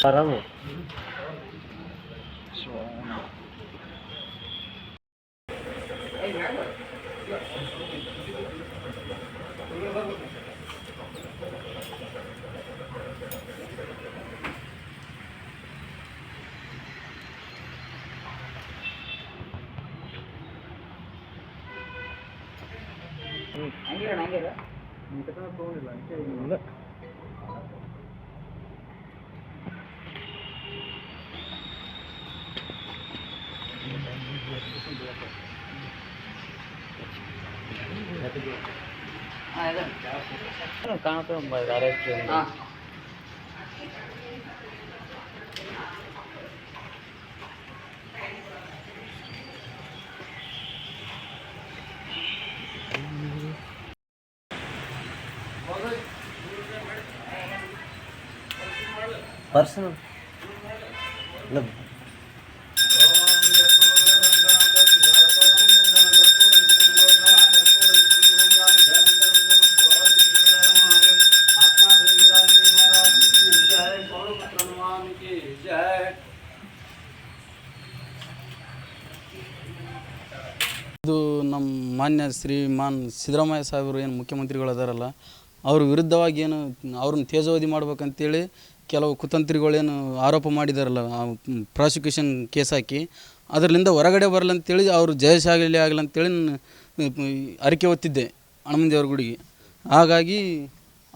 Paramos. ಕಾಣುತ್ತೆ personal ಇದು ನಮ್ಮ ಮಾನ್ಯ ಶ್ರೀಮಾನ್ ಸಿದ್ದರಾಮಯ್ಯ ಸಾಹೇಬರು ಏನು ಮುಖ್ಯಮಂತ್ರಿಗಳು ಅದಾರಲ್ಲ ಅವ್ರ ವಿರುದ್ಧವಾಗಿ ಏನು ಅವ್ರನ್ನ ತೇಜೋವಧಿ ಮಾಡ್ಬೇಕಂತೇಳಿ ಕೆಲವು ಕುತಂತ್ರಿಗಳೇನು ಆರೋಪ ಮಾಡಿದಾರಲ್ಲ ಪ್ರಾಸಿಕ್ಯೂಷನ್ ಕೇಸ್ ಹಾಕಿ ಅದರಿಂದ ಹೊರಗಡೆ ಬರಲಂತೇಳಿ ಅವರು ಜಯಶಾಲಿ ಆಗಲಂತೇಳಿ ಅರಿಕೆ ಹೊತ್ತಿದ್ದೆ ಹನುಮಂದೇವ್ರ ಗುಡಿಗೆ. ಹಾಗಾಗಿ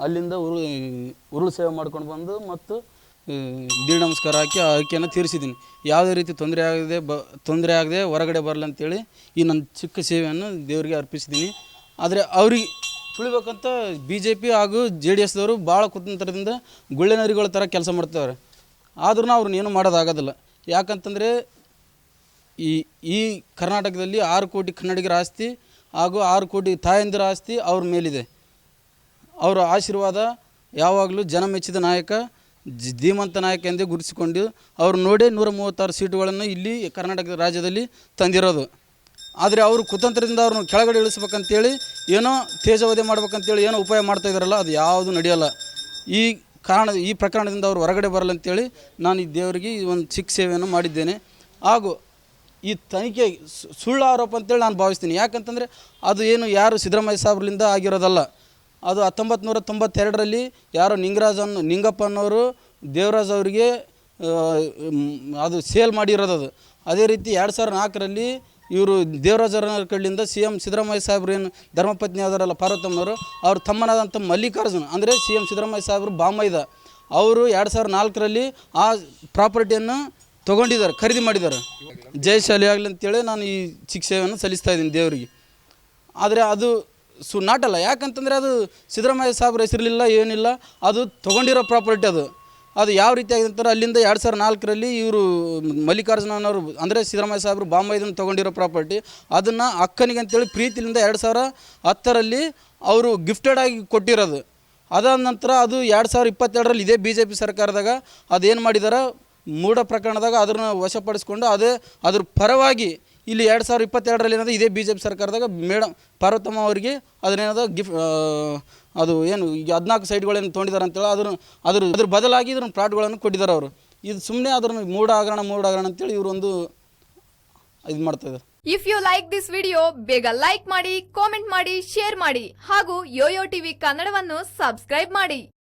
ಅಲ್ಲಿಂದ ಉರುಳು ಸೇವೆ ಮಾಡ್ಕೊಂಡು ಬಂದು ಮತ್ತು ದೀಡ್ ನಮಸ್ಕಾರ ಹಾಕಿ ಆ ಅರಿಕೆಯನ್ನು ತೀರಿಸಿದ್ದೀನಿ. ಯಾವುದೇ ರೀತಿ ತೊಂದರೆ ಆಗದೆ ಹೊರಗಡೆ ಬರಲಂತೇಳಿ ಈ ನನ್ನ ಚಿಕ್ಕ ಸೇವೆಯನ್ನು ದೇವರಿಗೆ ಅರ್ಪಿಸಿದ್ದೀನಿ. ಆದರೆ ಅವ್ರಿಗೆ ತುಳಿಬೇಕಂತ BJP ಹಾಗೂ JDS ದವರು ಭಾಳ ಕುತಂತ್ರದಿಂದ ಗುಳ್ಳೆನರಿಗಳ ಥರ ಕೆಲಸ ಮಾಡ್ತಾರೆ. ಆದ್ರೂ ಅವ್ರನ್ನ ಏನೂ ಮಾಡೋದಾಗೋದಿಲ್ಲ. ಯಾಕಂತಂದರೆ ಈ ಕರ್ನಾಟಕದಲ್ಲಿ 6 ಕೋಟಿ ಕನ್ನಡಿಗರ ಆಸ್ತಿ ಹಾಗೂ 6 ಕೋಟಿ ತಾಯಂದಿರ ಆಸ್ತಿ ಅವ್ರ ಮೇಲಿದೆ. ಅವರ ಆಶೀರ್ವಾದ ಯಾವಾಗಲೂ ಜನ ಮೆಚ್ಚಿದ ನಾಯಕ, ಧೀಮಂತ ನಾಯಕ ಎಂದೇ ಗುರುತಿಸಿಕೊಂಡು ಅವರು ನೋಡಿ 136 ಸೀಟುಗಳನ್ನು ಇಲ್ಲಿ ಕರ್ನಾಟಕ ರಾಜ್ಯದಲ್ಲಿ ತಂದಿರೋದು. ಆದರೆ ಅವರು ಕುತಂತ್ರದಿಂದ ಅವ್ರನ್ನ ಕೆಳಗಡೆ ಇಳಿಸ್ಬೇಕಂತೇಳಿ ಏನೋ ತೇಜವಧೆ ಮಾಡ್ಬೇಕಂತೇಳಿ ಏನೋ ಉಪಾಯ ಮಾಡ್ತಾಯಿದ್ದಾರಲ್ಲ, ಅದು ಯಾವುದು ನಡೆಯೋಲ್ಲ. ಈ ಪ್ರಕರಣದಿಂದ ಅವರು ಹೊರಗಡೆ ಬರಲ್ಲಂತೇಳಿ ನಾನು ಈ ದೇವರಿಗೆ ಒಂದು ಚಿಕ್ಕ ಸೇವೆಯನ್ನು ಮಾಡಿದ್ದೇನೆ. ಹಾಗೂ ಈ ತನಿಖೆ ಸುಳ್ಳು ಆರೋಪ ಅಂತೇಳಿ ನಾನು ಭಾವಿಸ್ತೀನಿ. ಯಾಕಂತಂದರೆ ಅದು ಏನು ಯಾರು ಸಿದ್ದರಾಮಯ್ಯ ಸಾಹೇಬ್ರಿಂದ ಆಗಿರೋದಲ್ಲ. ಅದು 1992ರಲ್ಲಿ ಯಾರೋ ನಿಂಗಪ್ಪ ಅನ್ನೋರು ದೇವರಾಜ್ ಅವರಿಗೆ ಅದು ಸೇಲ್ ಮಾಡಿರೋದು. ಅದೇ ರೀತಿ 2004ರಲ್ಲಿ ಇವರು ದೇವರಾಜರ ಕಡೆಯಿಂದ CM ಸಿದ್ದರಾಮಯ್ಯ ಸಾಹೇಬ್ರು ಏನು ಧರ್ಮಪತ್ನಿ ಆದಾರಲ್ಲ ಪಾರ್ವತಮ್ಮನವರು, ಅವ್ರ ತಮ್ಮನಾದಂಥ ಮಲ್ಲಿಕಾರ್ಜುನ ಅಂದರೆ CM ಸಿದ್ದರಾಮಯ್ಯ ಸಾಹೇಬ್ರು ಬಾಮೈದ ಅವರು 2004ರಲ್ಲಿ ಆ ಪ್ರಾಪರ್ಟಿಯನ್ನು ತೊಗೊಂಡಿದ್ದಾರೆ, ಖರೀದಿ ಮಾಡಿದ್ದಾರೆ. ಜಯಶಾಲಿ ಆಗಲಿ ಅಂತೇಳಿ ನಾನು ಈ ಶಿಕ್ಷೆಯನ್ನು ಸಲ್ಲಿಸ್ತಾ ಇದ್ದೀನಿ ದೇವರಿಗೆ. ಆದರೆ ಅದು ನಾಟಲ್ಲ. ಯಾಕಂತಂದರೆ ಅದು ಸಿದ್ದರಾಮಯ್ಯ ಸಾಹೇಬ್ರ ಹೆಸರಿಲ್ಲ, ಏನಿಲ್ಲ, ಅದು ತೊಗೊಂಡಿರೋ ಪ್ರಾಪರ್ಟಿ. ಅದು ಯಾವ ರೀತಿ ಆಗಿದೆ ಅಂತಾರೆ, ಅಲ್ಲಿಂದ 2004ರಲ್ಲಿ ಇವರು ಮಲ್ಲಿಕಾರ್ಜುನವರು ಅಂದರೆ ಸಿದ್ದರಾಮಯ್ಯ ಸಾಹೇಬರು ಬಾಂಬೈದನ್ನು ತೊಗೊಂಡಿರೋ ಪ್ರಾಪರ್ಟಿ, ಅದನ್ನು ಅಕ್ಕನಿಗೆ ಅಂತೇಳಿ ಪ್ರೀತಿಯಿಂದ 2010ರಲ್ಲಿ ಅವರು ಗಿಫ್ಟೆಡ್ ಆಗಿ ಕೊಟ್ಟಿರೋದು. ಅದಾದ ನಂತರ ಅದು 2022ರಲ್ಲಿ ಇದೇ BJP ಸರ್ಕಾರದಾಗ ಅದೇನು ಮಾಡಿದಾರೆ, ಮೂಢ ಪ್ರಕರಣದಾಗ ಅದನ್ನು ವಶಪಡಿಸ್ಕೊಂಡು ಅದ್ರ ಪರವಾಗಿ ಇಲ್ಲಿ 2022ರಲ್ಲಿ ಏನದು ಇದೇ BJP ಸರ್ಕಾರದಾಗ ಮೇಡಮ್ ಪಾರ್ವತಮ್ಮ ಅವರಿಗೆ ಅದನ್ನೇನದ ಅದು ಏನು ಈಗ 14 ಸೈಟ್ಗಳೇನು ತೊಗೊಂಡಿದ್ದಾರೆ ಅಂತೇಳಿ ಅದ್ರ ಬದಲಾಗಿ ಇದ್ರ ಪ್ಲಾಟ್ಗಳನ್ನು ಕೊಟ್ಟಿದ್ದಾರೆ ಅವರು. ಇದು ಸುಮ್ಮನೆ ಅದ್ರನ್ನ ಮೂಢ ಹಗರಣ ಅಂತೇಳಿ ಇವರು ಒಂದು ಇದು ಮಾಡ್ತಾಯಿದ್ದಾರೆ. If you like this video ಬೇಗ ಲೈಕ್ ಮಾಡಿ, ಕಾಮೆಂಟ್ ಮಾಡಿ, ಶೇರ್ ಮಾಡಿ ಹಾಗೂ ಯೋಯೋ ಟಿವಿ ಕನ್ನಡವನ್ನು ಸಬ್ಸ್ಕ್ರೈಬ್ ಮಾಡಿ.